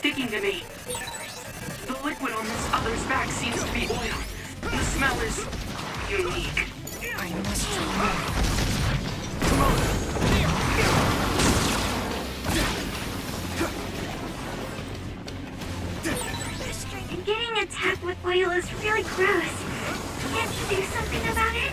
sticking to me. The liquid on this other's back seems to be oil. The smell is unique. I must do more. Come on. Getting attacked with oil is really gross. Can't you do something about it?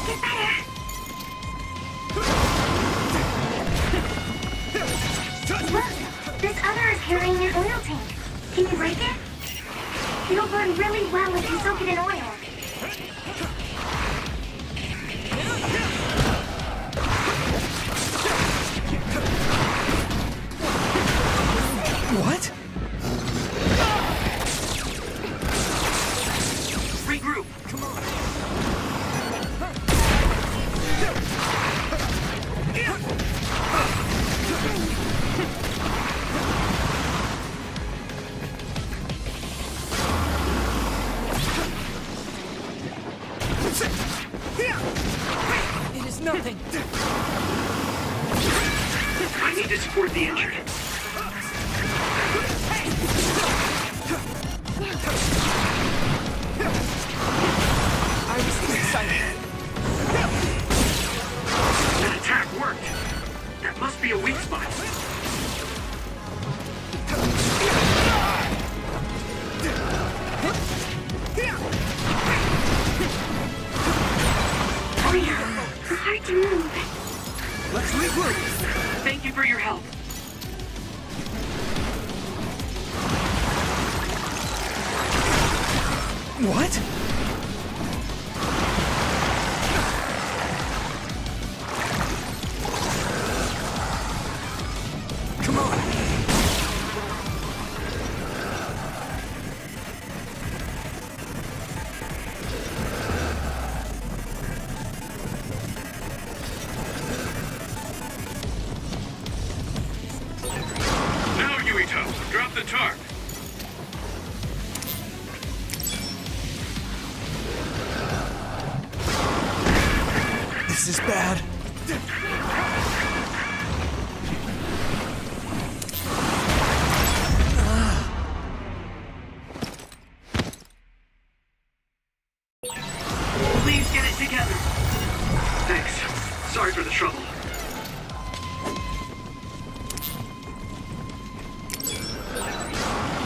Get better. Look, this other is carrying an oil tank. Can you break it? It'll burn really well if you soak it in oil. What? Regroup. Come on. It is nothing. I need to support the injured. I was excited. That attack worked. That must be a weak spot. Oil. It's hard to move. Let's regroup. Thank you for your help. What? Come on. Now, Yuito, drop the tarp. This is bad. Please get it together. Thanks. Sorry for the trouble.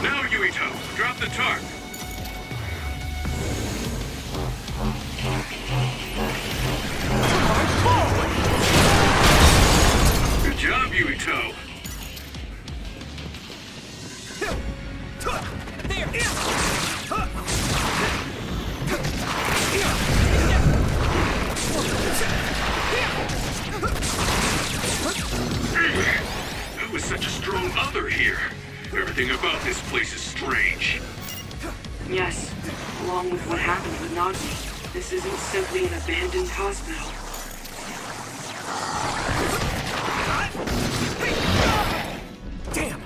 Now, Yuito, drop the tarp. Good job, Yuito. That was such a strong other here. Everything about this place is strange. Yes, along with what happened with Nagmi, this isn't simply an abandoned hospital. Damn.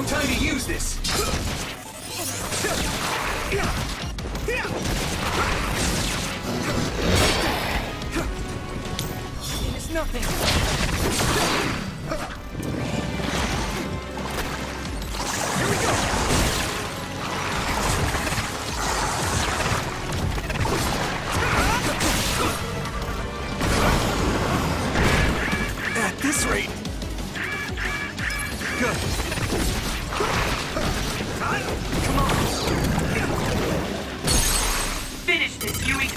Time to use this. It is nothing. Here we go. At this rate. Good. Come on. Finish this, Yui.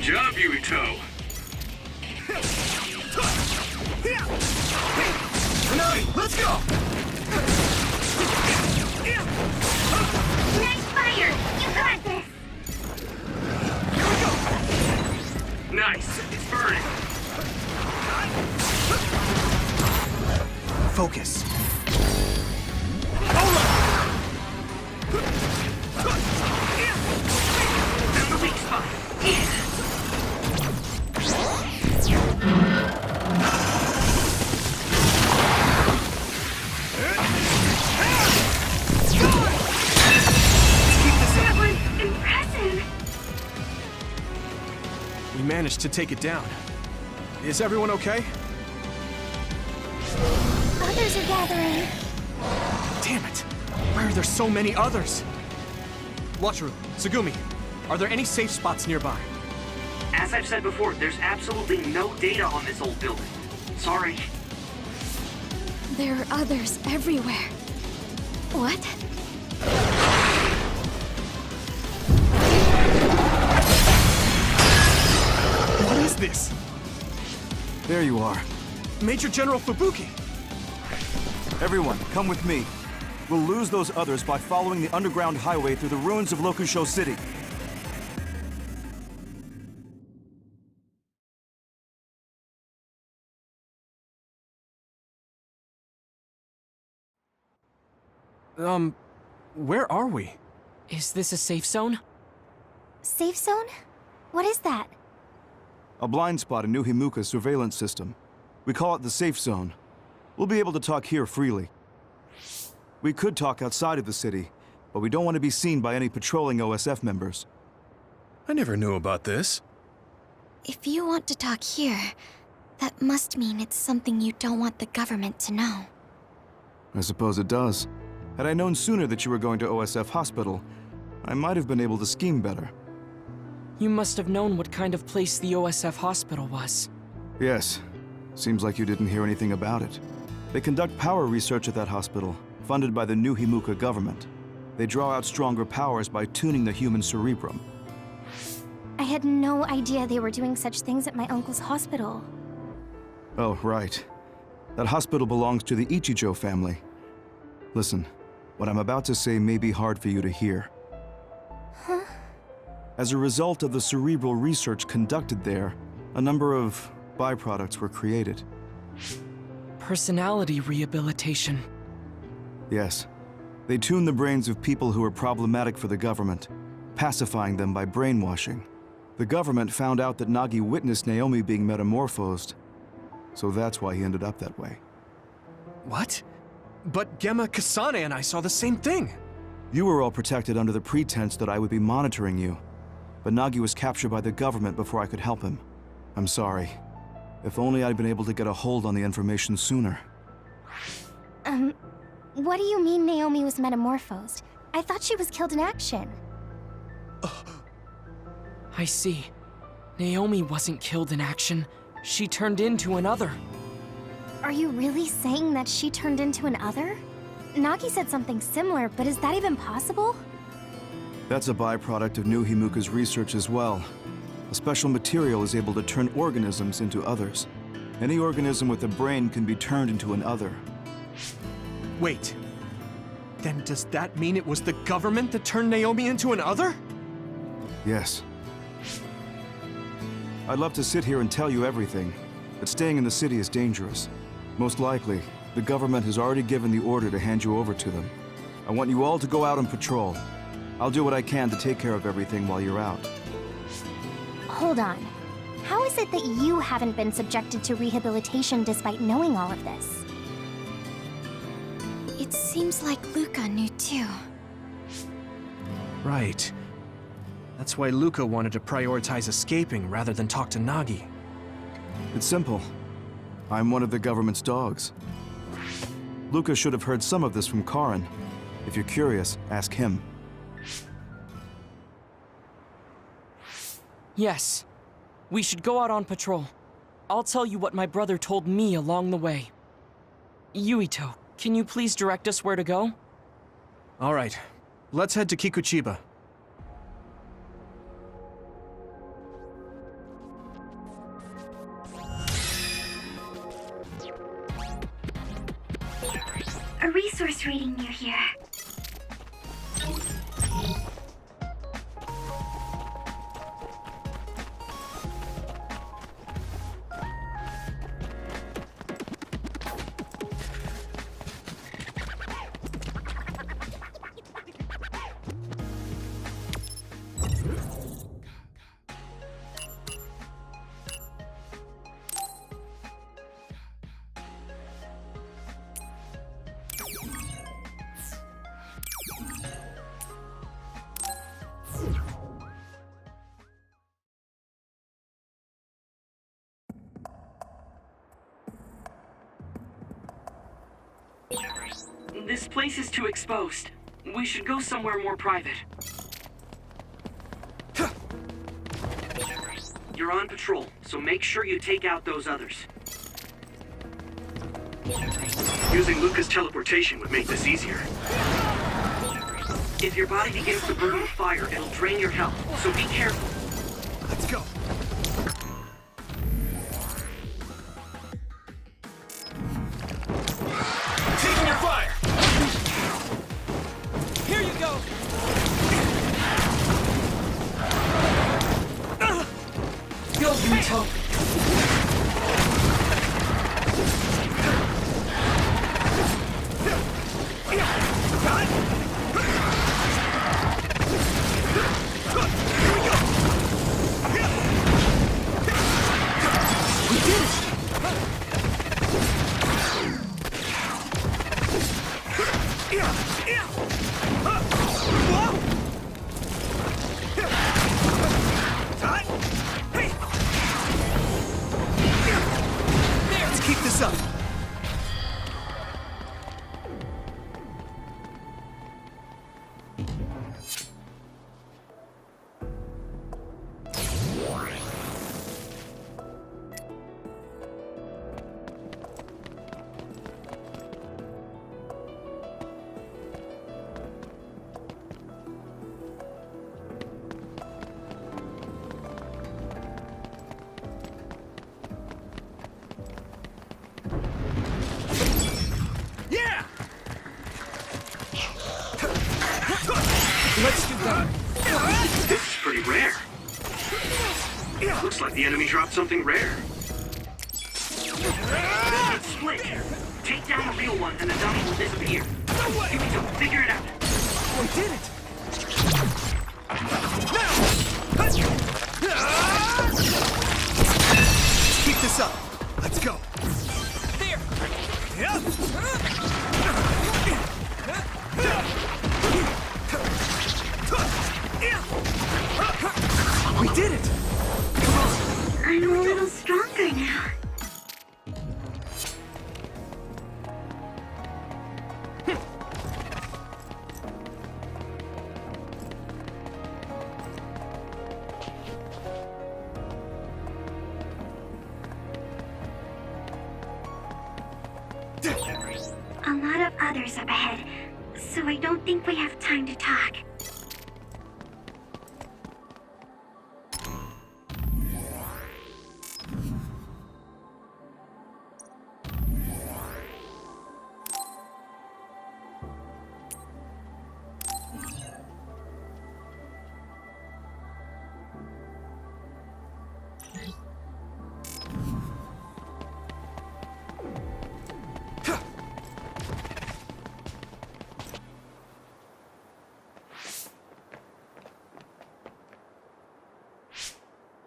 job, Yuito. Nani, let's go! Nice fire! You got this! Nice. It's burning. Focus. Found the weak spot. That was impressive! We managed to take it down. Is everyone okay? Others are gathering. Damn it! Why are there so many others? Watcheru, Tsugumi, are there any safe spots nearby? As I've said before, there's absolutely no data on this old building. Sorry. There are others everywhere. What? What is this? There you are. Major General Fubuki! Everyone, come with me. We'll lose those others by following the underground highway through the ruins of Lokusho City. Where are we? Is this a safe zone? Safe zone? What is that? A blind spot in New Himuka's surveillance system. We call it the safe zone. We'll be able to talk here freely. We could talk outside of the city, but we don't want to be seen by any patrolling OSF members. I never knew about this. If you want to talk here, that must mean it's something you don't want the government to know. I suppose it does. Had I known sooner that you were going to OSF Hospital, I might have been able to scheme better. You must have known what kind of place the OSF hospital was. Yes. Seems like you didn't hear anything about it. They conduct power research at that hospital, funded by the New Himuka government. They draw out stronger powers by tuning the human cerebrum. I had no idea they were doing such things at my uncle's hospital. Oh, right. That hospital belongs to the Ichijo family. Listen, what I'm about to say may be hard for you to hear. Huh? As a result of the cerebral research conducted there, a number of byproducts were created. Personality rehabilitation. Yes. They tuned the brains of people who were problematic for the government, pacifying them by brainwashing. The government found out that Nagi witnessed Naomi being metamorphosed, so that's why he ended up that way. What? But Gemma, Kasane, and I saw the same thing! You were all protected under the pretense that I would be monitoring you, but Nagi was captured by the government before I could help him. I'm sorry. If only I'd been able to get a hold on the information sooner. What do you mean Naomi was metamorphosed? I thought she was killed in action. I see. Naomi wasn't killed in action. She turned into another. Are you really saying that she turned into an other? Nagi said something similar, but is that even possible? That's a byproduct of New Himuka's research as well. A special material is able to turn organisms into others. Any organism with a brain can be turned into an other. Wait. Then does that mean it was the government that turned Naomi into an other? Yes. I'd love to sit here and tell you everything, but staying in the city is dangerous. Most likely, the government has already given the order to hand you over to them. I want you all to go out on patrol. I'll do what I can to take care of everything while you're out. Hold on. How is it that you haven't been subjected to rehabilitation despite knowing all of this? It seems like Luca knew too. Right. That's why Luca wanted to prioritize escaping rather than talk to Nagi. It's simple. I'm one of the government's dogs. Luca should have heard some of this from Karin. If you're curious, ask him. Yes. We should go out on patrol. I'll tell you what my brother told me along the way. Yuito, can you please direct us where to go? All right. Let's head to Kikuchiba. resource reading near here. This place is too exposed. We should go somewhere more private. You're on patrol, so make sure you take out those others. Using Luca's teleportation would make this easier. If your body begins to burn with fire, it'll drain your health, so be careful. Let's go. Taking your fire! Here you go! Go, Unease. Let's keep this up. Yeah! Let's do that. This is pretty rare. Looks like the enemy dropped something rare. It's split. Take down the real one and the dummy will disappear. Unease, figure it out. We did it! Let's keep this up. Let's go. There! We did it! I'm a little stronger now. A lot of others up ahead, so I don't think we have time to talk.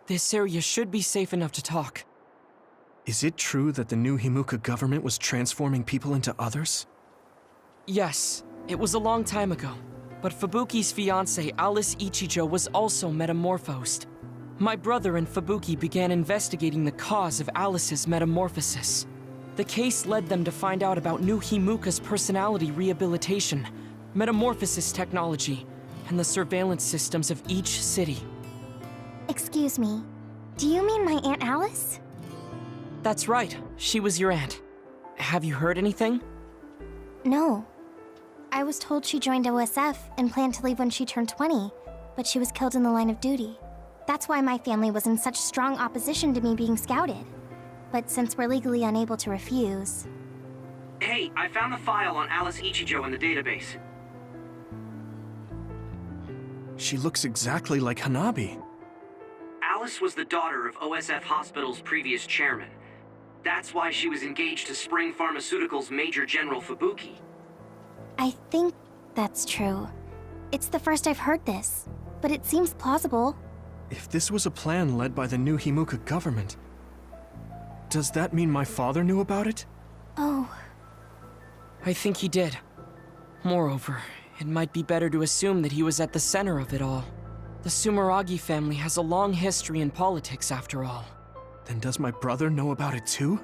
This area should be safe enough to talk. Is it true that the new Himuka government was transforming people into others? Yes, it was a long time ago. But Fubuki's fiancée, Alice Ichijo, was also metamorphosed. My brother and Fubuki began investigating the cause of Alice's metamorphosis. The case led them to find out about new Himuka's personality rehabilitation, metamorphosis technology, and the surveillance systems of each city. Excuse me, do you mean my Aunt Alice? That's right, she was your aunt. Have you heard anything? No. I was told she joined OSF and planned to leave when she turned 20, but she was killed in the line of duty. That's why my family was in such strong opposition to me being scouted. But since we're legally unable to refuse... Hey, I found the file on Alice Ichijo in the database. She looks exactly like Hanabi. Alice was the daughter of OSF Hospital's previous chairman. That's why she was engaged to Spring Pharmaceuticals' Major General Fubuki. I think that's true. It's the first I've heard this, but it seems plausible. If this was a plan led by the new Himuka government, does that mean my father knew about it? Oh, I think he did. Moreover, it might be better to assume that he was at the center of it all. The Sumeragi family has a long history in politics, after all. Then does my brother know about it too?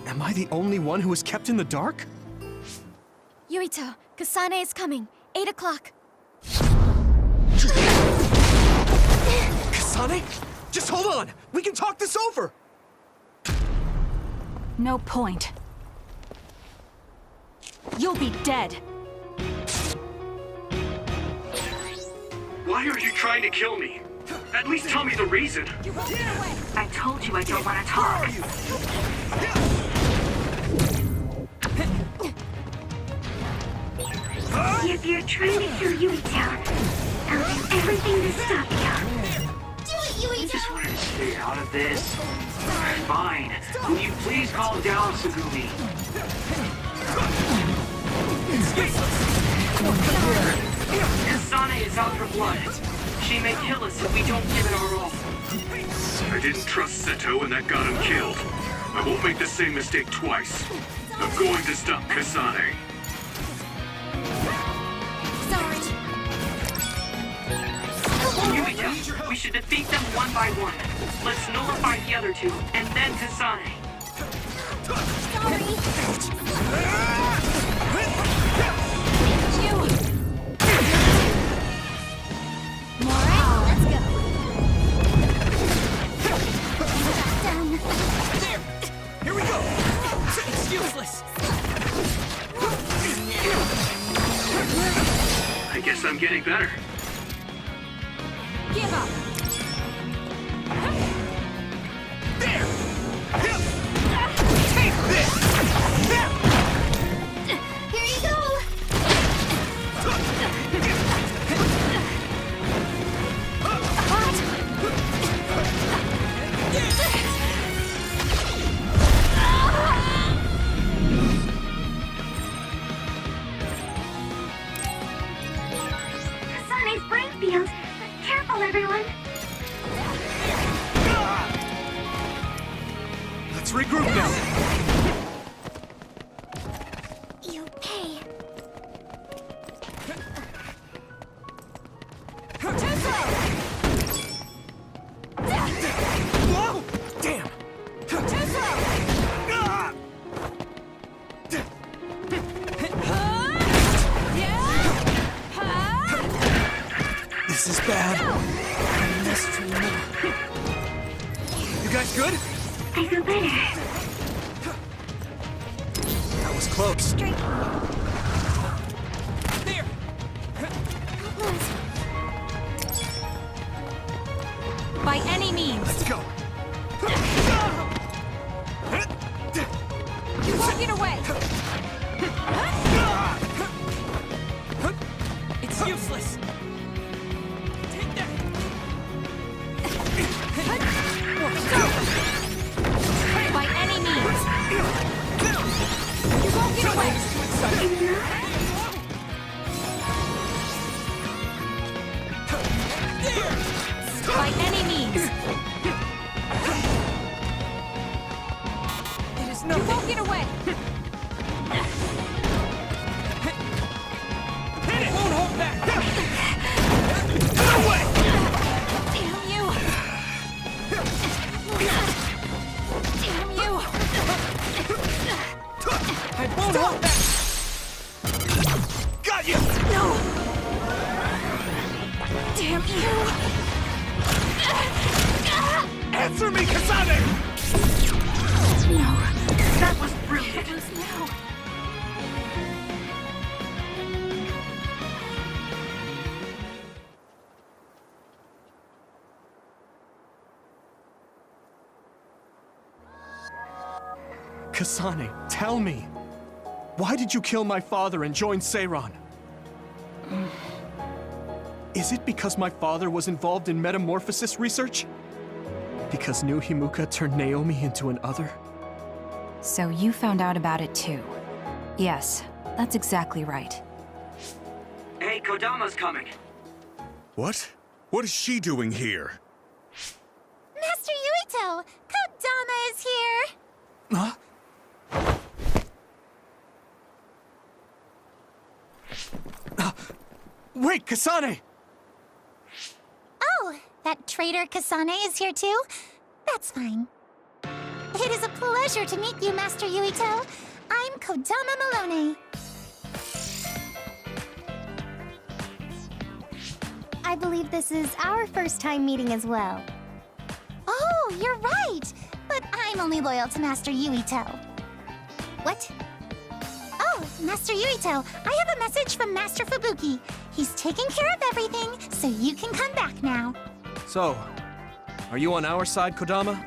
Am I the only one who was kept in the dark? Yuito, Kasane is coming. 8 o'clock. Kasane? Just hold on! We can talk this over! No point. You'll be dead. Why are you trying to kill me? At least tell me the reason. I told you I don't want to talk. If you're trying to kill Yuito, I'll do everything to stop you. I just wanted to stay out of this. Fine. Will you please calm down, Sugumi? Kasane is out for blood. She may kill us if we don't give it our all. I didn't trust Seto and that got him killed. I won't make the same mistake twice. I'm going to stop Kasane. Yuito, we should defeat them one by one. Let's nullify the other two, and then Kasane. Here we go! It's useless! I guess I'm getting better. Give up. There! Take this! Here you go! Kasane's brain field. Careful, everyone. Let's regroup now! You pay. Whoa! Damn! This is bad. You guys good? I feel better. That was close. There! By any means. Let's go! You won't get away. It's useless! Take that! By any means. You won't get away. By any means. It is You nothing! won't get away. It won't hold back! No way! Damn you. Damn you. I won't hold back! Got you! No. Damn you. Answer me, Kasane! No. That was brilliant. Now. Kasane, tell me. Why did you kill my father and join Seiran? Is it because my father was involved in metamorphosis research? Because New Himuka turned Naomi into an other? So you found out about it too. Yes, that's exactly right. Hey, Kodama's coming. What? What is she doing here? Master Yuito! Kodama is here! Huh? Wait, Kasane! Oh, that traitor Kasane is here too? That's fine. It is a pleasure to meet you, Master Yuito. I'm Kodama Malone. I believe this is our first time meeting as well. Oh, you're right! But I'm only loyal to Master Yuito. What? Oh, Master Yuito, I have a message from Master Fubuki. He's taking care of everything, so you can come back now. So, are you on our side, Kodama?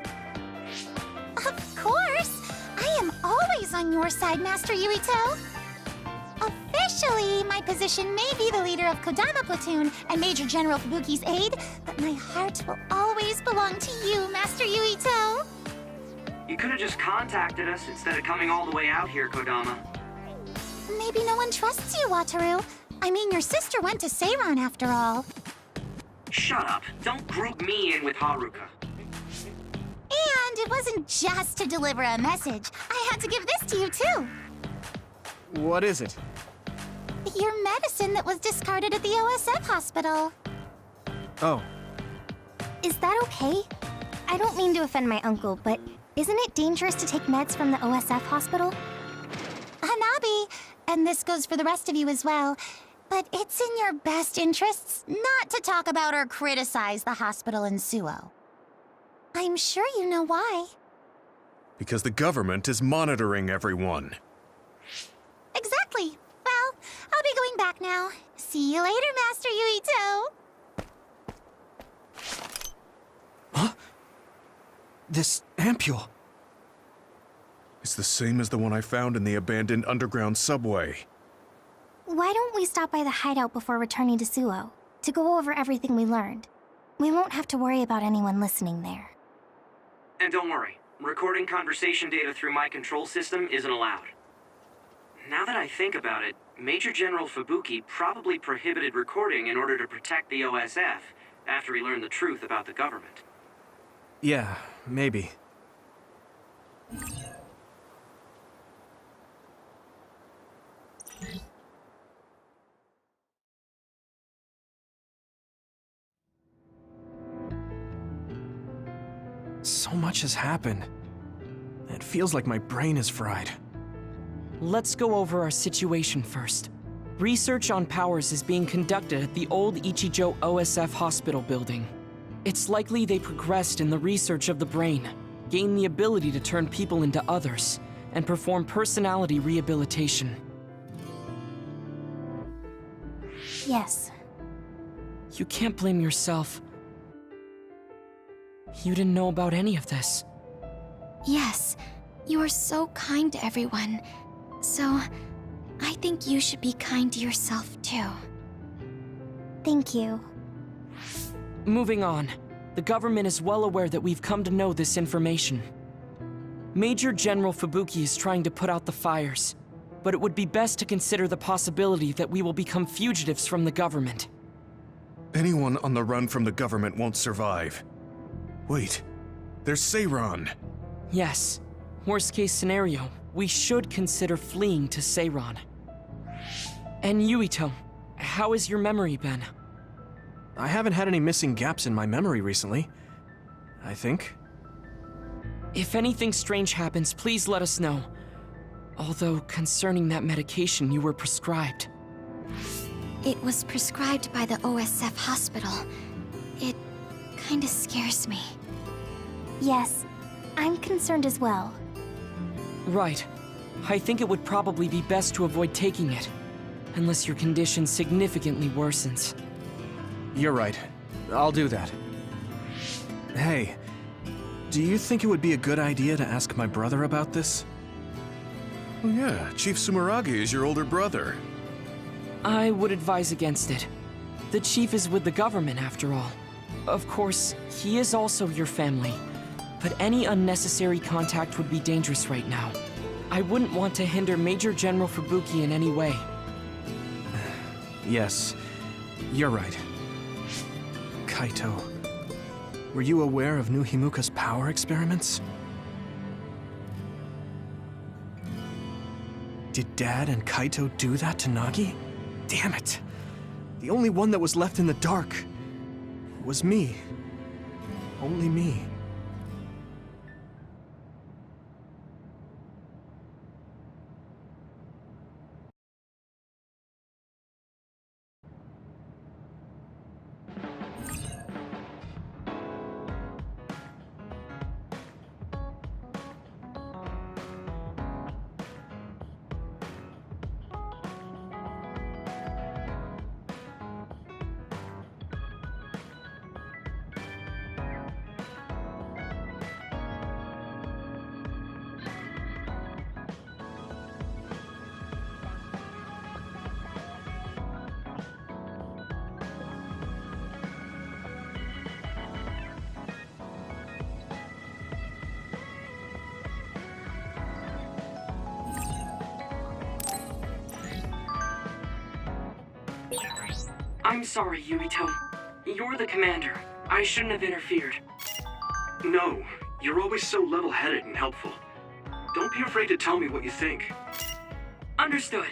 Of course! I am always on your side, Master Yuito. Officially, my position may be the leader of Kodama Platoon and Major General Fubuki's aide, but my heart will always belong to you, Master Yuito. You could have just contacted us instead of coming all the way out here, Kodama. Maybe no one trusts you, Wataru. I mean, your sister went to Seiran after all. Shut up. Don't group me in with Haruka. And it wasn't just to deliver a message. I had to give this to you, too. What is it? Your medicine that was discarded at the OSF hospital. Oh, Is that okay? I don't mean to offend my uncle, but isn't it dangerous to take meds from the OSF hospital? Hanabi, and this goes for the rest of you as well, but it's in your best interests not to talk about or criticize the hospital in Suo. I'm sure you know why. Because the government is monitoring everyone. Exactly. Well, I'll be going back now. See you later, Master Yuito. this ampule. It's the same as the one I found in the abandoned underground subway. Why don't we stop by the hideout before returning to Suo to go over everything we learned? We won't have to worry about anyone listening there. And don't worry, recording conversation data through my control system isn't allowed. Now that I think about it, Major General Fubuki probably prohibited recording in order to protect the OSF after he learned the truth about the government. Yeah, maybe. So much has happened. It feels like my brain is fried. Let's go over our situation first. Research on powers is being conducted at the old Ichijo OSF hospital building. It's likely they progressed in the research of the brain, gained the ability to turn people into others, and perform personality rehabilitation. Yes. You can't blame yourself. You didn't know about any of this. Yes, you are so kind to everyone. So, I think you should be kind to yourself too. Thank you. Moving on, the government is well aware that we've come to know this information. Major General Fubuki is trying to put out the fires, but it would be best to consider the possibility that we will become fugitives from the government. Anyone on the run from the government won't survive. Wait, there's Seiran. Yes, worst case scenario, we should consider fleeing to Seiran. And Yuito, how has your memory been? I haven't had any missing gaps in my memory recently, I think. If anything strange happens, please let us know. Although, concerning that medication you were prescribed. It was prescribed by the OSF hospital. It kinda scares me. Yes, I'm concerned as well. Right. I think it would probably be best to avoid taking it, unless your condition significantly worsens. You're right. I'll do that. Hey, do you think it would be a good idea to ask my brother about this? Oh yeah, Chief Sumeragi is your older brother. I would advise against it. The chief is with the government, after all. Of course, he is also your family. But any unnecessary contact would be dangerous right now. I wouldn't want to hinder Major General Fubuki in any way. Yes, you're right. Kaito, were you aware of new Himuka's power experiments? Did Dad and Kaito do that to Nagi? Damn it! The only one that was left in the dark was me. Only me. I'm sorry, Yuito. You're the commander. I shouldn't have interfered. No, you're always so level-headed and helpful. Don't be afraid to tell me what you think. Understood.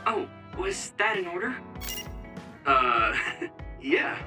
Oh, was that in order? Yeah.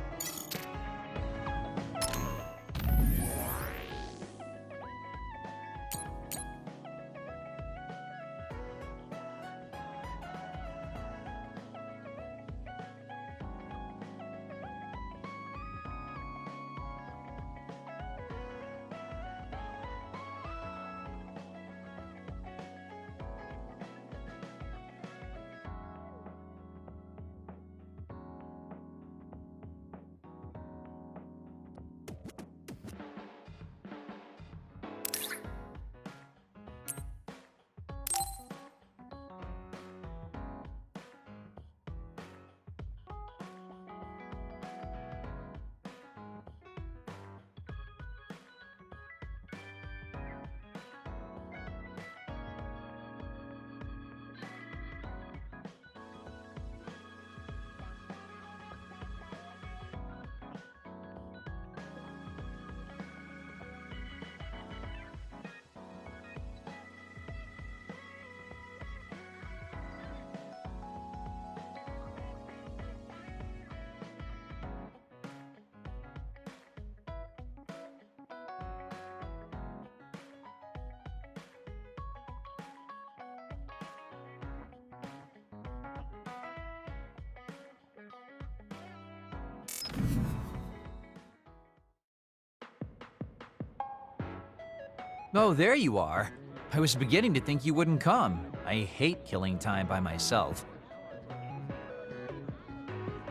Oh, there you are. I was beginning to think you wouldn't come. I hate killing time by myself.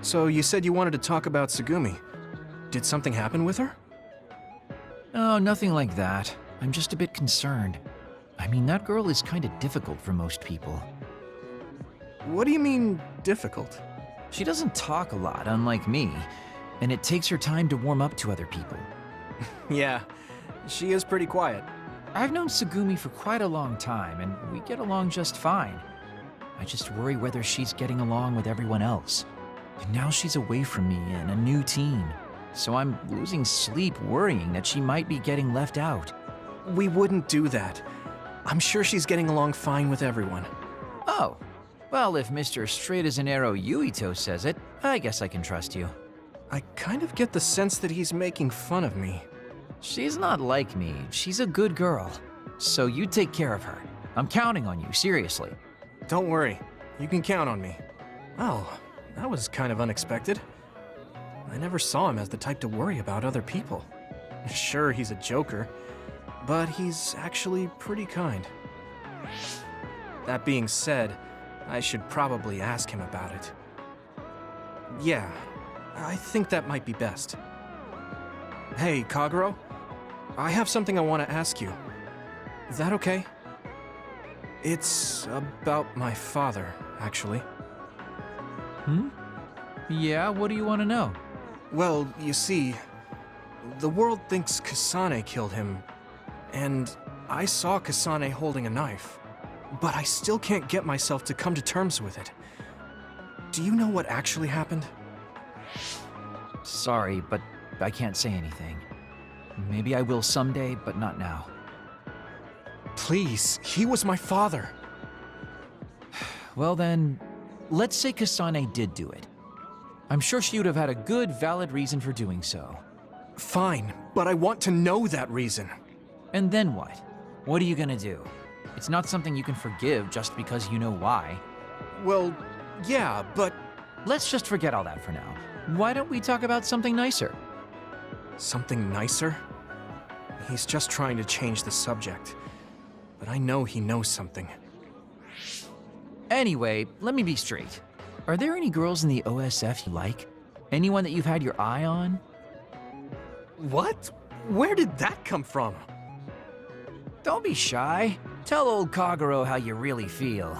So you said you wanted to talk about Tsugumi. Did something happen with her? Oh, nothing like that. I'm just a bit concerned. I mean, that girl is kind of difficult for most people. What do you mean, difficult? She doesn't talk a lot, unlike me, and it takes her time to warm up to other people. Yeah, she is pretty quiet. I've known Tsugumi for quite a long time, and we get along just fine. I just worry whether she's getting along with everyone else. And now she's away from me and a new team, so I'm losing sleep worrying that she might be getting left out. We wouldn't do that. I'm sure she's getting along fine with everyone. Oh, well, if Mr. Straight as an Arrow Yuito says it, I guess I can trust you. I kind of get the sense that he's making fun of me. She's not like me. She's a good girl. So you take care of her. I'm counting on you, seriously. Don't worry. You can count on me. Oh, that was kind of unexpected. I never saw him as the type to worry about other people. Sure, he's a joker, but he's actually pretty kind. That being said, I should probably ask him about it. Yeah, I think that might be best. Hey, Kagero, I have something I want to ask you. Is that okay? It's about my father, actually. Yeah, what do you want to know? Well, you see, the world thinks Kasane killed him, and I saw Kasane holding a knife, but I still can't get myself to come to terms with it. Do you know what actually happened? Sorry, but I can't say anything. Maybe I will someday, but not now. Please, he was my father. Well then, let's say Kasane did do it. I'm sure she would have had a good, valid reason for doing so. Fine, but I want to know that reason. And then what? What are you gonna do? It's not something you can forgive just because you know why. Well, yeah, but... Let's just forget all that for now. Why don't we talk about something nicer? Something nicer? He's just trying to change the subject. But I know he knows something. Anyway, let me be straight. Are there any girls in the OSF you like? Anyone that you've had your eye on? What? Where did that come from? Don't be shy. Tell old Kagero how you really feel.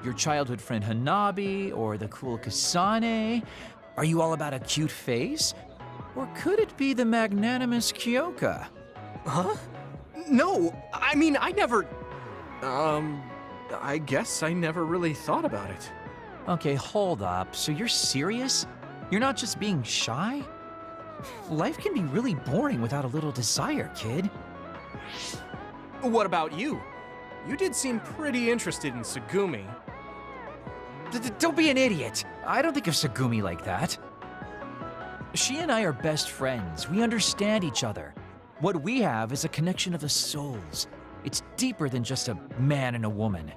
Your childhood friend Hanabi, or the cool Kasane? Are you all about a cute face? Or could it be the magnanimous Kyoka? Huh? No, I mean, I never... I guess I never really thought about it. Okay, hold up. So you're serious? You're not just being shy? Life can be really boring without a little desire, kid. What about you? You did seem pretty interested in Tsugumi. Don't be an idiot. I don't think of Tsugumi like that. She and I are best friends. We understand each other. What we have is a connection of the souls. It's deeper than just a man and a woman.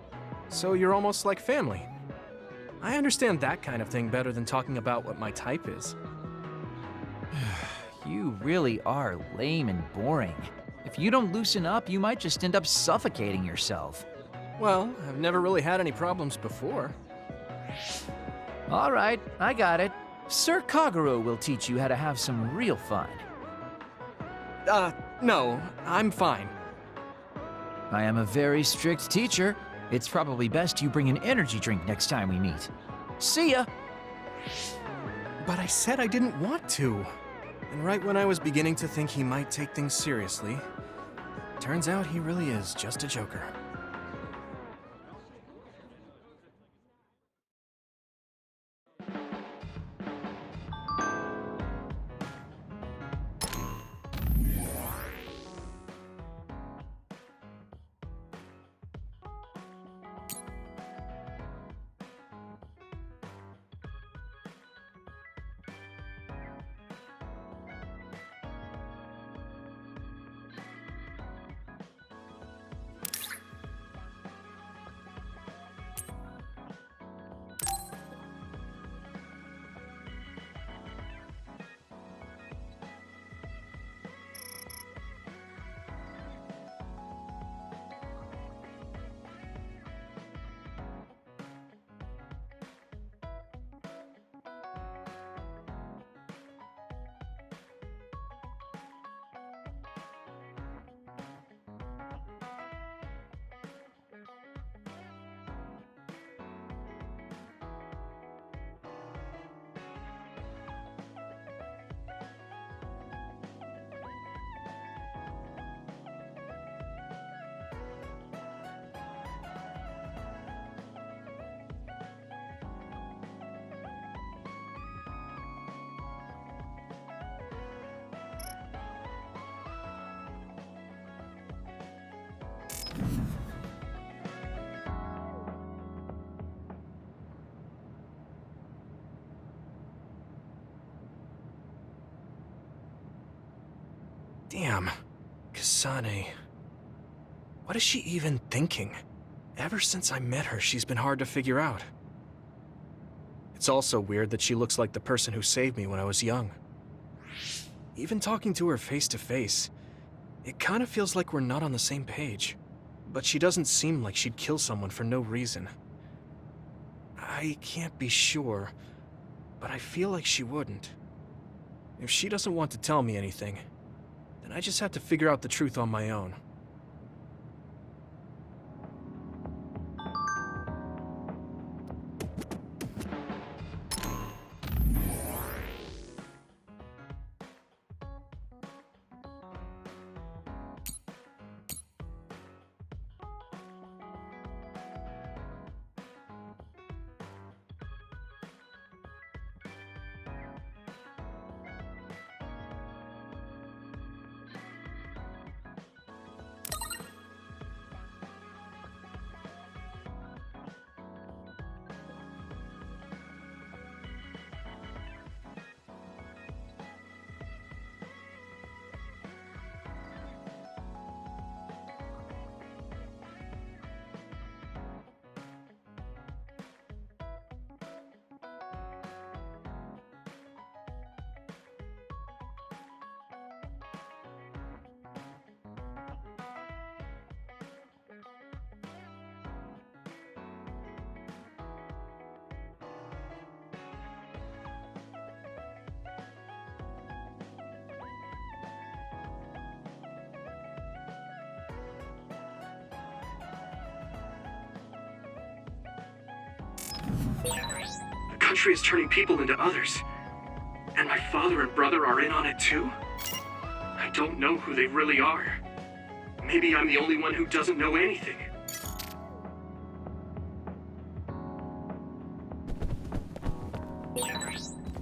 So you're almost like family. I understand that kind of thing better than talking about what my type is. You really are lame and boring. If you don't loosen up, you might just end up suffocating yourself. Well, I've never really had any problems before. All right, I got it. Sir Kagero will teach you how to have some real fun. No, I'm fine. I am a very strict teacher. It's probably best you bring an energy drink next time we meet. See ya! But I said I didn't want to. And right when I was beginning to think he might take things seriously, turns out he really is just a joker. Damn. Kasane. What is she even thinking? Ever since I met her, she's been hard to figure out. It's also weird that she looks like the person who saved me when I was young. Even talking to her face to face, it kind of feels like we're not on the same page. But she doesn't seem like she'd kill someone for no reason. I can't be sure, but I feel like she wouldn't. If she doesn't want to tell me anything, then I just have to figure out the truth on my own. The country is turning people into others. And my father and brother are in on it too? I don't know who they really are. Maybe I'm the only one who doesn't know anything.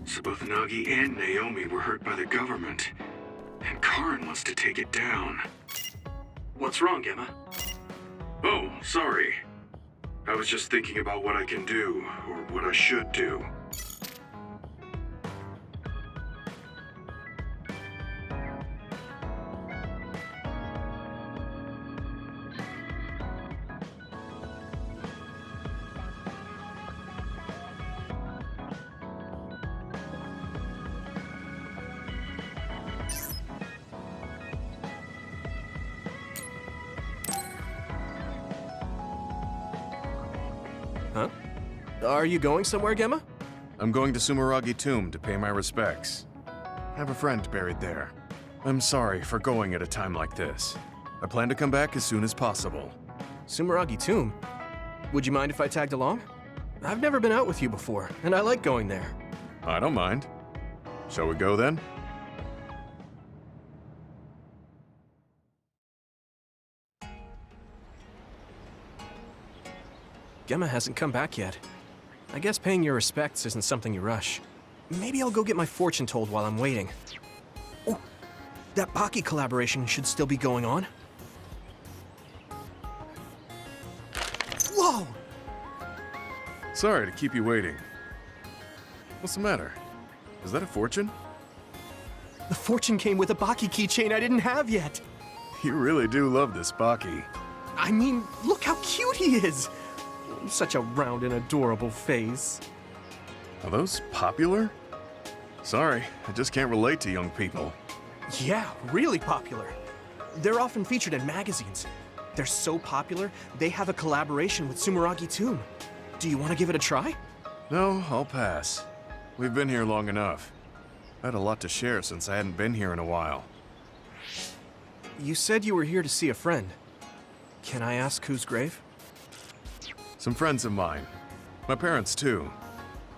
So both Nagi and Naomi were hurt by the government. And Karin wants to take it down. What's wrong, Gemma? Oh, sorry. I was just thinking about what I can do, or what I should do. Huh? Are you going somewhere, Gemma? I'm going to Sumeragi Tomb to pay my respects. I have a friend buried there. I'm sorry for going at a time like this. I plan to come back as soon as possible. Sumeragi Tomb? Would you mind if I tagged along? I've never been out with you before, and I like going there. I don't mind. Shall we go then? Gemma hasn't come back yet. I guess paying your respects isn't something you rush. Maybe I'll go get my fortune told while I'm waiting. Oh, that Baki collaboration should still be going on. Whoa! Sorry to keep you waiting. What's the matter? Is that a fortune? The fortune came with a Baki keychain I didn't have yet. You really do love this Baki. I mean, look how cute he is! Such a round and adorable face. Are those popular? Sorry, I just can't relate to young people. Yeah, really popular. They're often featured in magazines. They're so popular, they have a collaboration with Sumeragi Tomb. Do you want to give it a try? No, I'll pass. We've been here long enough. I had a lot to share since I hadn't been here in a while. You said you were here to see a friend. Can I ask whose grave? Some friends of mine. My parents, too.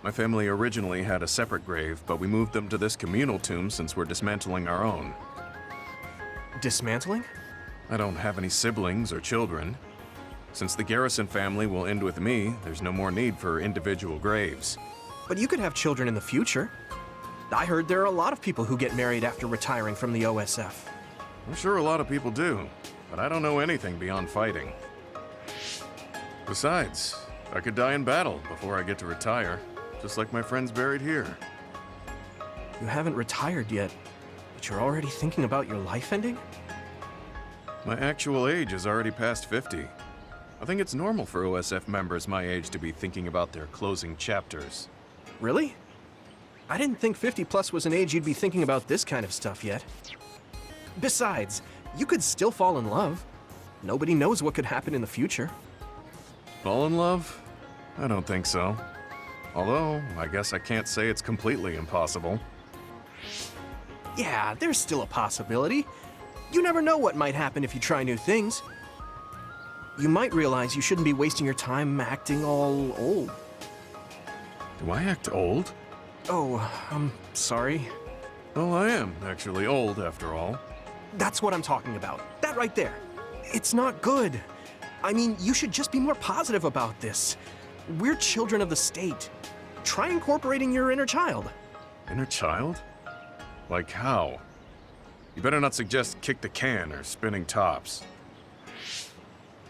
My family originally had a separate grave, but we moved them to this communal tomb since we're dismantling our own. Dismantling? I don't have any siblings or children. Since the Garrison family will end with me, there's no more need for individual graves. But you could have children in the future. I heard there are a lot of people who get married after retiring from the OSF. I'm sure a lot of people do, but I don't know anything beyond fighting. Besides, I could die in battle before I get to retire, just like my friends buried here. You haven't retired yet, but you're already thinking about your life ending? My actual age is already past 50. I think it's normal for OSF members my age to be thinking about their closing chapters. Really? I didn't think 50 plus was an age you'd be thinking about this kind of stuff yet. Besides, you could still fall in love. Nobody knows what could happen in the future. Fall in love? I don't think so. Although, I guess I can't say it's completely impossible. Yeah, there's still a possibility. You never know what might happen if you try new things. You might realize you shouldn't be wasting your time acting all old. Do I act old? Oh, I'm sorry. Oh, I am actually old after all. That's what I'm talking about. That right there. It's not good. I mean, you should just be more positive about this. We're children of the state. Try incorporating your inner child. Inner child? Like how? You better not suggest kick the can or spinning tops.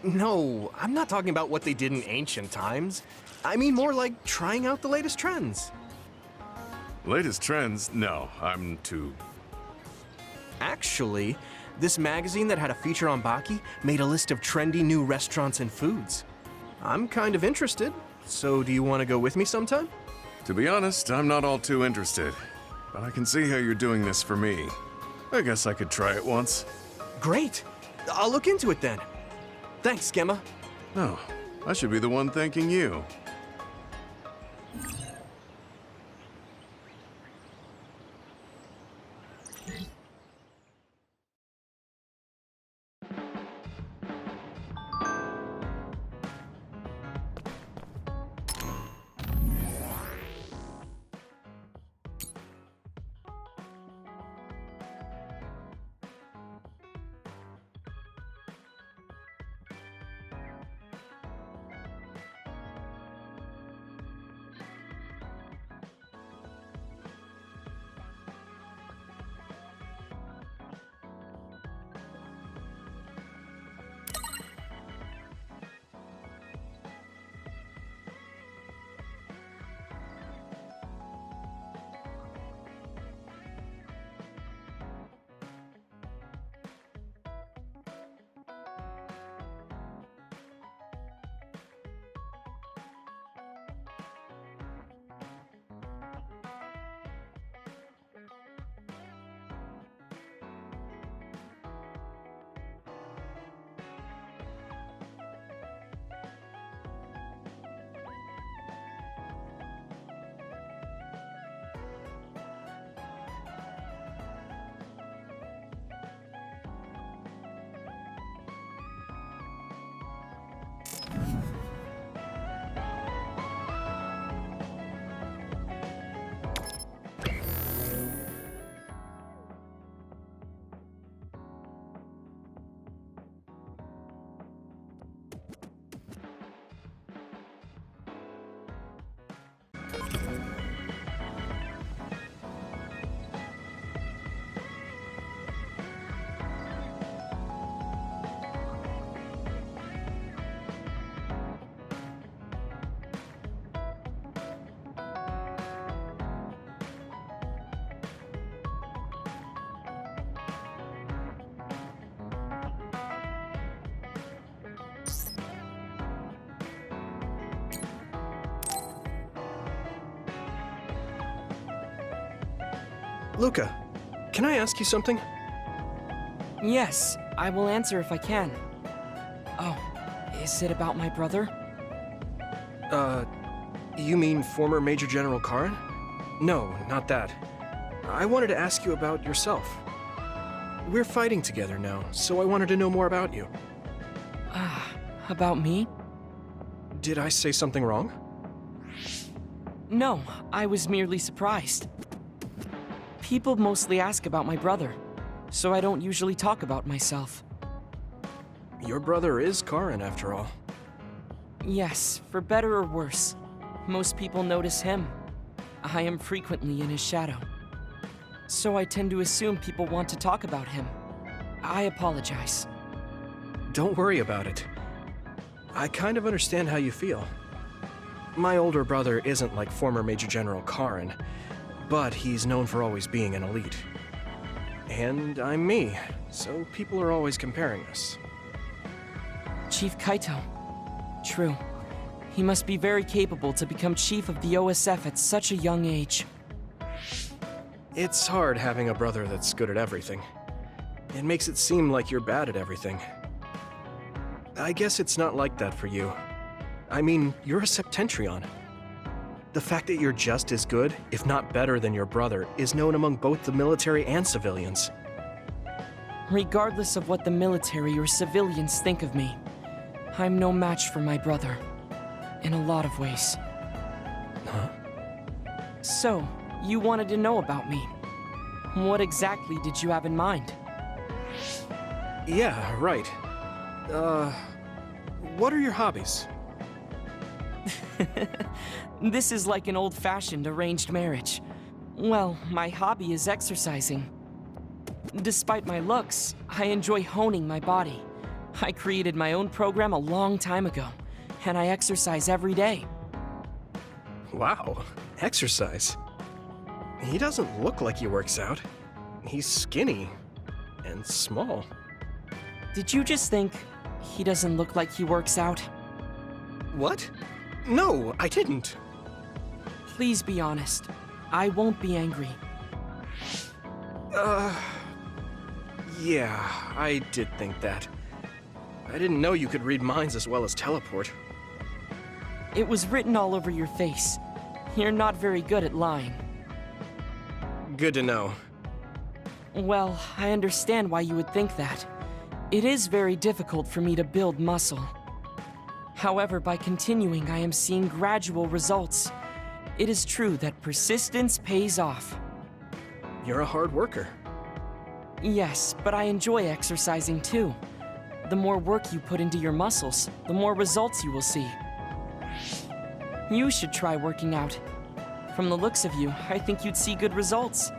No, I'm not talking about what they did in ancient times. I mean more like trying out the latest trends. Latest trends? No, I'm too... Actually, this magazine that had a feature on Baki made a list of trendy new restaurants and foods. I'm kind of interested, so do you want to go with me sometime? To be honest, I'm not all too interested. But I can see how you're doing this for me. I guess I could try it once. Great! I'll look into it then. Thanks, Gemma. No, I should be the one thanking you. Luca, can I ask you something? Yes, I will answer if I can. Oh, is it about my brother? You mean former Major General Karen? No, not that. I wanted to ask you about yourself. We're fighting together now, so I wanted to know more about you. About me? Did I say something wrong? No, I was merely surprised. People mostly ask about my brother, so I don't usually talk about myself. Your brother is Karen, after all. Yes, for better or worse. Most people notice him. I am frequently in his shadow. So I tend to assume people want to talk about him. I apologize. Don't worry about it. I kind of understand how you feel. My older brother isn't like former Major General Karen, but he's known for always being an elite. And I'm me, so people are always comparing us. Chief Kaito. True. He must be very capable to become chief of the OSF at such a young age. It's hard having a brother that's good at everything. It makes it seem like you're bad at everything. I guess it's not like that for you. I mean, you're a Septentrion. The fact that you're just as good, if not better than your brother, is known among both the military and civilians. Regardless of what the military or civilians think of me, I'm no match for my brother. In a lot of ways. Huh? So, you wanted to know about me. What exactly did you have in mind? Yeah, right. What are your hobbies? This is like an old-fashioned arranged marriage. Well, my hobby is exercising. Despite my looks, I enjoy honing my body. I created my own program a long time ago, and I exercise every day. Wow, exercise. He doesn't look like he works out. He's skinny and small. Did you just think he doesn't look like he works out? What? No, I didn't. Please be honest. I won't be angry. Yeah, I did think that. I didn't know you could read minds as well as teleport. It was written all over your face. You're not very good at lying. Good to know. Well, I understand why you would think that. It is very difficult for me to build muscle. However, by continuing, I am seeing gradual results. It is true that persistence pays off. You're a hard worker. Yes, but I enjoy exercising too. The more work you put into your muscles, the more results you will see. You should try working out. From the looks of you, I think you'd see good results.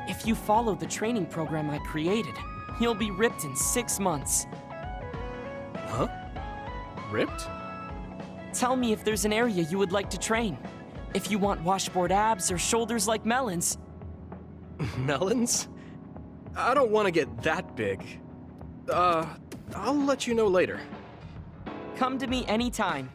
If you follow the training program I created, you'll be ripped in 6 months. Huh? Ripped? Tell me if there's an area you would like to train. If you want washboard abs or shoulders like melons. Melons? I don't want to get that big. I'll let you know later. Come to me anytime.